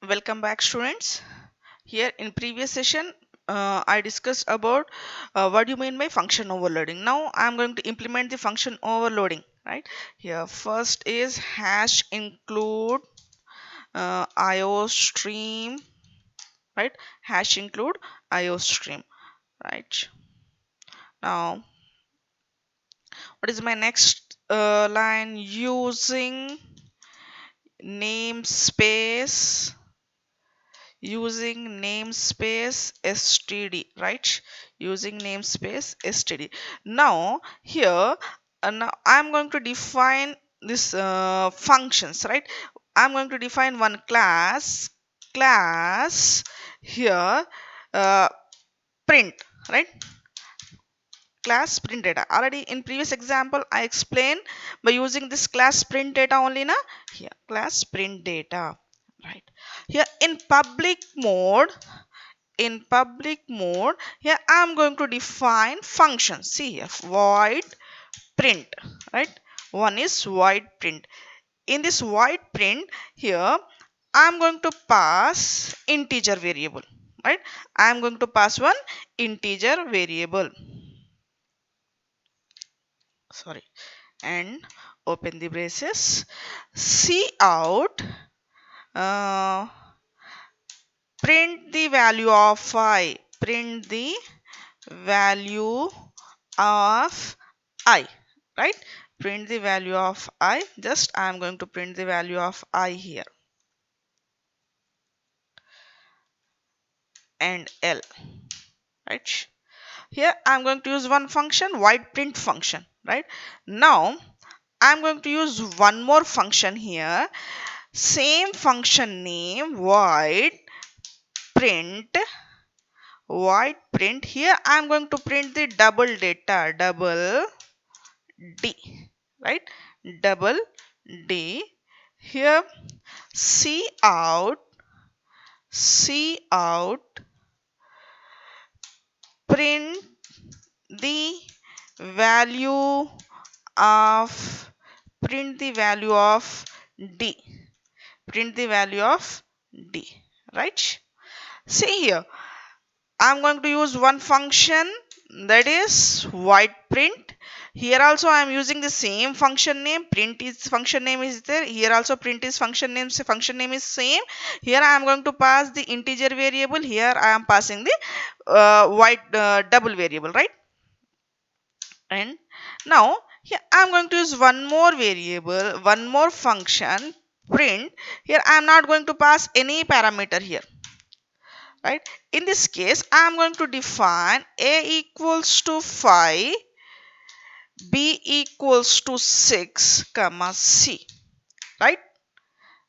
Welcome back, students. Here in previous session, I discussed about what do you mean by function overloading. Now I am going to implement the function overloading. Right here, first is hash include IO stream. Right, hash include IO stream. Right now, what is my next line? Namespace using namespace std, right? Using namespace std. Now here, now I'm going to define this functions, right? I'm going to define one class here, uh, print, right? Class print data. Already in previous example I explained by using this class print data only na. Here class print data, right? Here in public mode, here I'm going to define functions. See here, void print, right? One is void print. In this void print, here I'm going to pass integer variable, right? I'm going to pass one integer variable, sorry, and open the braces. See out, uh, print the value of I, print the value of I, right? Print the value of I. Just I am going to print the value of I here, and L, right? Here I'm going to use one function, void print function, right? Now I'm going to use one more function here, same function name, print void print. Here I'm going to print the double data, double D, right? Double D. Here see out, print the value of, print the value of D, print the value of D, right? See here, I'm going to use one function, that is void print. Here also I am using the same function name. Print is function name is there. Here also print is function name. So function name is same. Here I am going to pass the integer variable. Here I am passing the void double variable, right? And now here I am going to use one more variable, one more function, print. Here I am not going to pass any parameter here, right? In this case I am going to define a equals to 5, b equals to 6 comma c, right?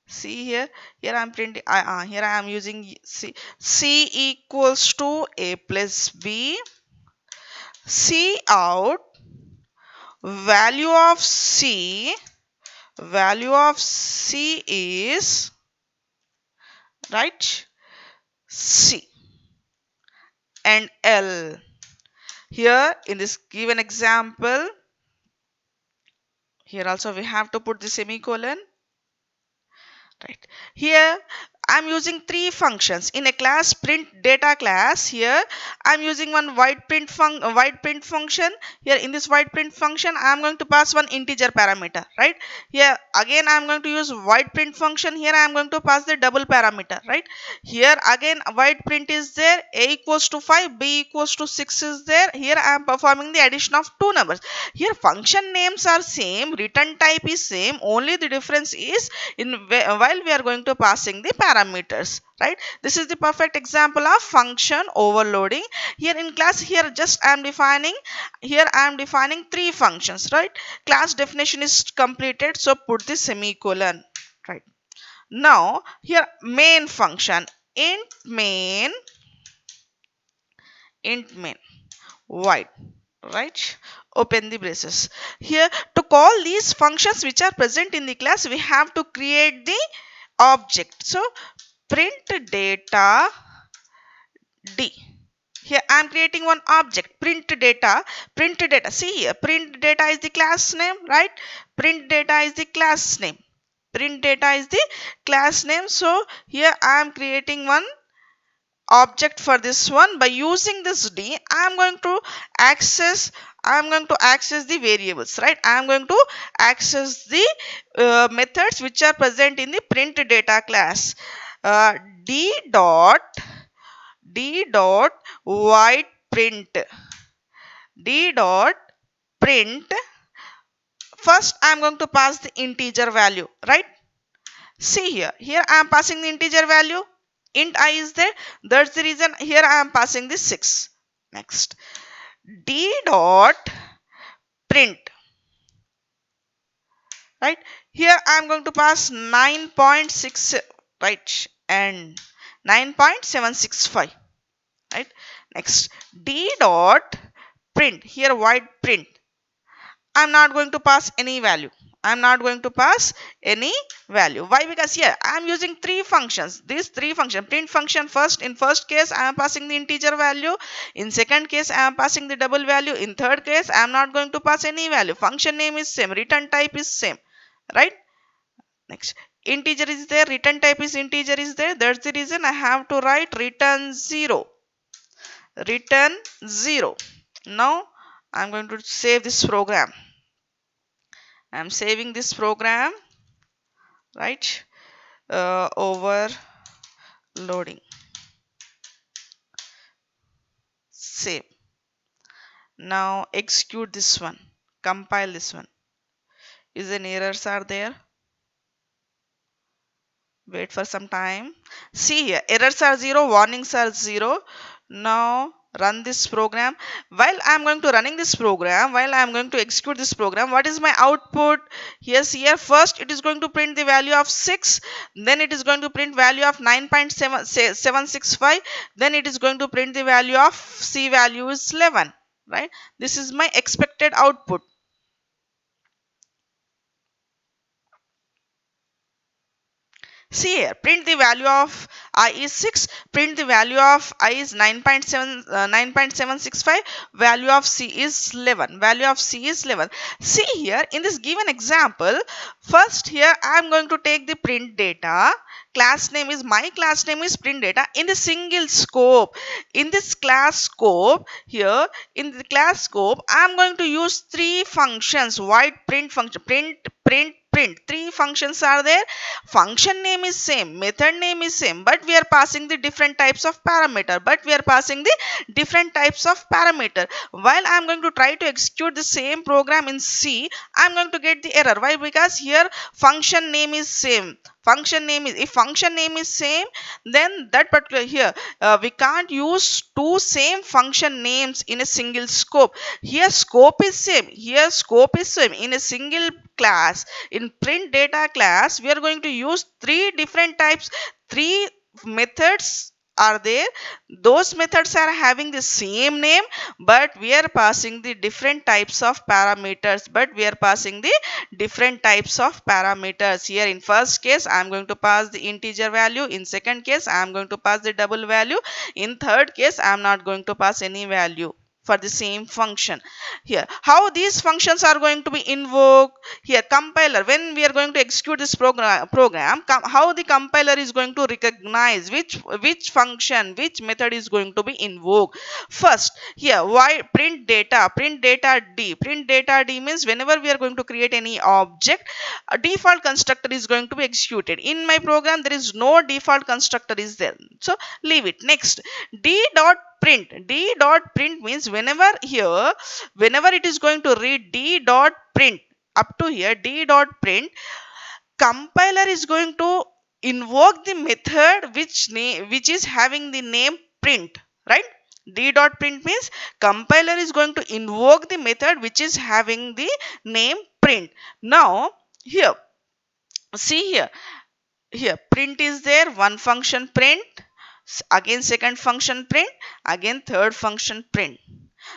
See here, here I am printing, here I am using c equals to a plus b. C out, value of c, value of c is, right, c, and L. Here in this given example, here also we have to put the semicolon, right? Here I'm using three functions in a class print data class. Here I'm using one void print function. Here in this void print function I'm going to pass one integer parameter, right? Here again I'm going to use void print function. Here I'm going to pass the double parameter, right? Here again void print is there, a equals to 5, b equals to 6 is there. Here I am performing the addition of two numbers. Here function names are same, return type is same, only the difference is while we are going to passing the parameters, right? This is the perfect example of function overloading. Here in class, here just I am defining, here I am defining three functions, right? Class definition is completed, so put the semicolon, right? Now here main function, int main void, right? Open the braces. Here to call these functions which are present in the class, we have to create the object. So print data D. Here I am creating one object, print data. Print data, see here, print data is the class name, right? Print data is the class name. Print data is the class name. So here I am creating one object for this one. By using this D, I am going to access the variables, right? I am going to access the methods which are present in the print data class. uh, d dot d dot white print, d dot print. First I am going to pass the integer value, right? See here I am passing the integer value, int I is there. That's the reason here I am passing the 6. Next, d dot print, right? Here I am going to pass 9.6, right, and 9.765, right? Next, d dot print, here white print. I'm not going to pass any value. I'm not going to pass any value. Why? Because here I am using three functions. These three functions. Print function first. In first case, I am passing the integer value. In second case, I am passing the double value. In third case, I am not going to pass any value. Function name is same. Return type is same. Right? Next. Integer is there. Return type is integer is there. That's the reason I have to write return 0. Return 0. Now, I'm going to save this program. I'm saving this program, right? Overloading. Save. Now execute this one. Compile this one. Is any errors are there? Wait for some time. See here, errors are 0, warnings are 0. Now run this program. While I am going to running this program, while I am going to execute this program, what is my output? Yes, here first it is going to print the value of 6, then it is going to print value of 9.765, then it is going to print the value of C value is 11, right? This is my expected output. See here, print the value of I is 6, print the value of I is 9.765, value of C is 11, value of C is 11. See here, in this given example, first here I am going to take the print data, my class name is print data in the single scope. In this class scope, here in the class scope, I am going to use three functions, white print function, print. Three functions are there. Function name is same, method name is same, but we are passing the different types of parameter. While I am going to try to execute the same program in C, I am going to get the error. Why? Because here function name is same. If function name is same, then that particular here we can't use two same function names in a single scope. Here scope is same. In a single class, in print data class, we are going to use three different types, three methods are there. Those methods are having the same name, but we are passing the different types of parameters. Here in first case I am going to pass the integer value, in second case I am going to pass the double value, in third case I am not going to pass any value for the same function. Here how these functions are going to be invoked. Here compiler, when we are going to execute this program, how the compiler is going to recognize which function, which method is going to be invoked. First here, why print data d means whenever we are going to create any object, a default constructor is going to be executed. In my program there is no default constructor is there, so leave it. Next, d dot print means whenever it is going to read d dot print up to here, d dot print, compiler is going to invoke the method which is having the name print, right? D dot print means compiler is going to invoke the method which is having the name print. Now here, see here print is there, one function print, again second function print, again third function print.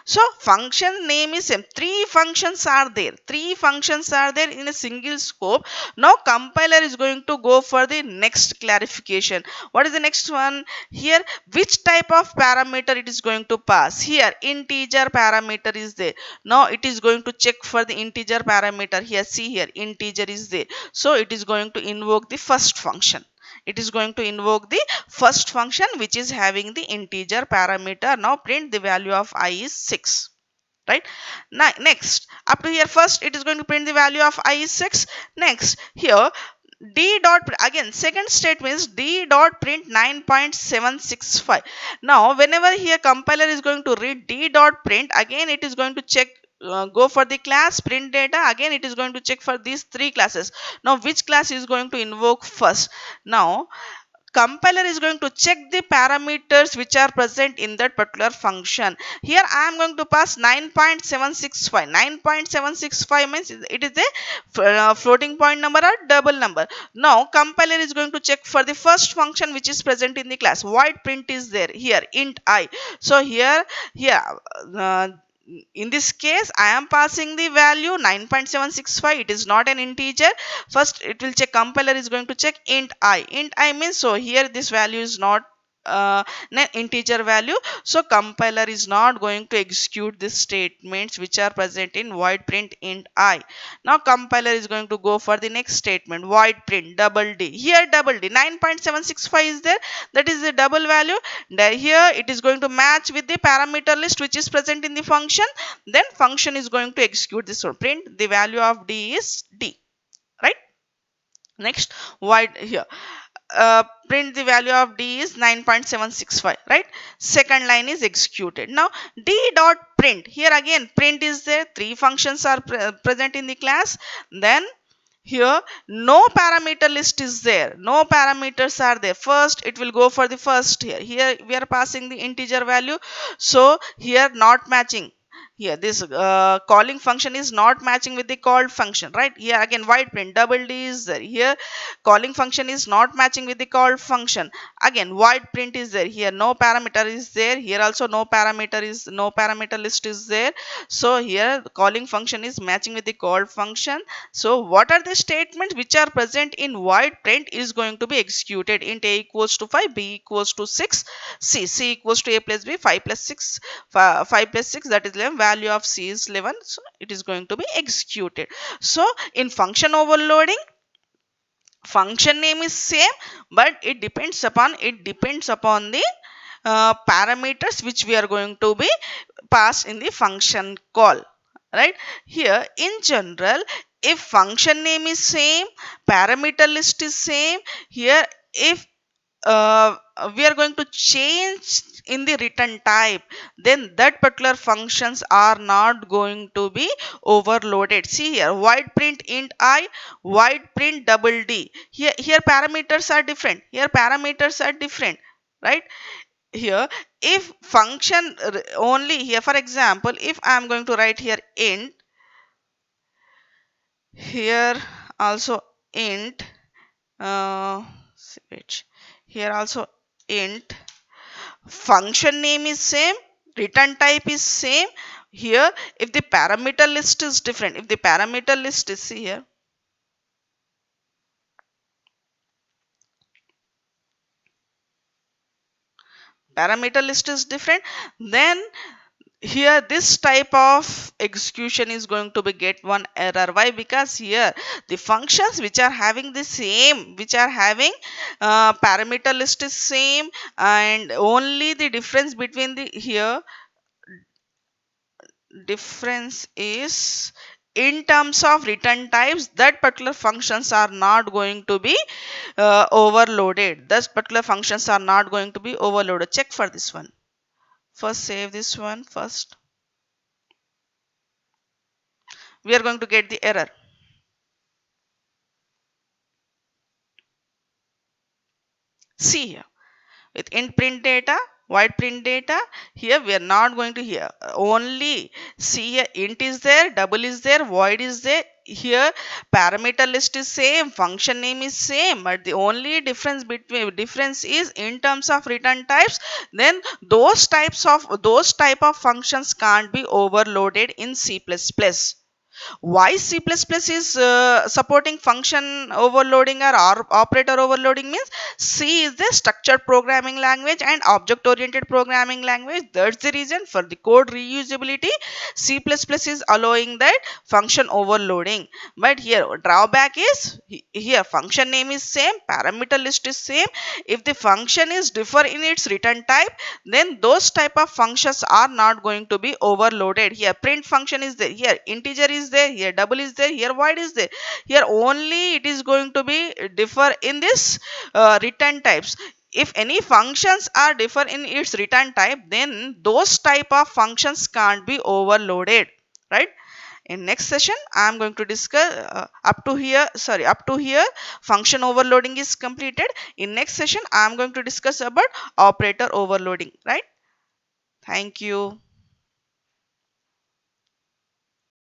So function name is same. Three functions are there. Three functions are there in a single scope. Now compiler is going to go for the next clarification. What is the next one? Here, which type of parameter it is going to pass? Here, integer parameter is there. Now it is going to check for the integer parameter. Here, see here, integer is there. So it is going to invoke the first function. It is going to invoke the first function which is having the integer parameter. Now print the value of I is 6, right? Now next, up to here, first it is going to print the value of I is 6. Next here, d dot, again second statement is d dot print 9.765. Now whenever here compiler is going to read d dot print, again it is going to check, go for the class print data. Again it is going to check for these three classes. Now which class is going to invoke first? Now compiler is going to check the parameters which are present in that particular function. Here I am going to pass 9.765. 9.765 means it is a floating point number or double number. Now compiler is going to check for the first function which is present in the class. Void print is there here, int I. So here uh, in this case I am passing the value 9.765. It is not an integer. First it will check, compiler is going to check int I. Int I means, so here this value is not an integer value, so compiler is not going to execute the statements which are present in void print int I. Now compiler is going to go for the next statement, void print double d. Here double d 9.765 is there, that is the double value. Here it is going to match with the parameter list which is present in the function. Then function is going to execute this one, print the value of d is d, right? Next, void here, print the value of d is 9.765, right? Second line is executed. Now d dot print, here again print is there, three functions are present in the class. Then here no parameter list is there, no parameters are there. First it will go for the first. Here we are passing the integer value, so here not matching. Here this calling function is not matching with the called function, right? Here again void print double d is there. Here calling function is not matching with the called function. Again void print is there. Here no parameter is there. Here also no parameter list is there. So here calling function is matching with the called function. So what are the statements which are present in void print is going to be executed? Int a equals to 5, b equals to 6, c equals to a plus b, 5 plus 6, 5 plus 6, that is 11, value of c is 11. So it is going to be executed. So in function overloading, function name is same, but it depends upon the parameters which we are going to be passed in the function call, right? Here in general, if function name is same, parameter list is same, here if we are going to change in the return type, then that particular functions are not going to be overloaded. See here, void print int I, void print double d. Here parameters are different, here parameters are different, right? Here if function only, here for example if I am going to write here int, here also int, wait, here also int, function name is same, return type is same. Here if the parameter list is different, if the parameter list is, see here, parameter list is different, then here this type of execution is going to be get one error. Why? Because here the functions which are having the same, which are having parameter list is same, and only the difference between the here difference is in terms of return types, that particular functions are not going to be overloaded. Those particular functions are not going to be overloaded. Check for this one. First save this one first. We are going to get the error. See here, with int print data, void print data, here we are not going to, here only see here int is there, double is there, void is there, here parameter list is same, function name is same, but the only difference is in terms of return types. Then those type of functions can't be overloaded in C++. Why C++ is supporting function overloading or operator overloading means C is the structured programming language and object oriented programming language. That's the reason for the code reusability. C++ is allowing that function overloading. But here drawback is here function name is same, parameter list is same. If the function is differ in its return type, then those type of functions are not going to be overloaded. Here print function is there, here integer is there, here double is there, here void is there. Here only it is going to be differ in this return types. If any functions are differ in its return type, then those type of functions can't be overloaded, right? In next session I am going to discuss up to here function overloading is completed. In next session I am going to discuss about operator overloading, right? Thank you.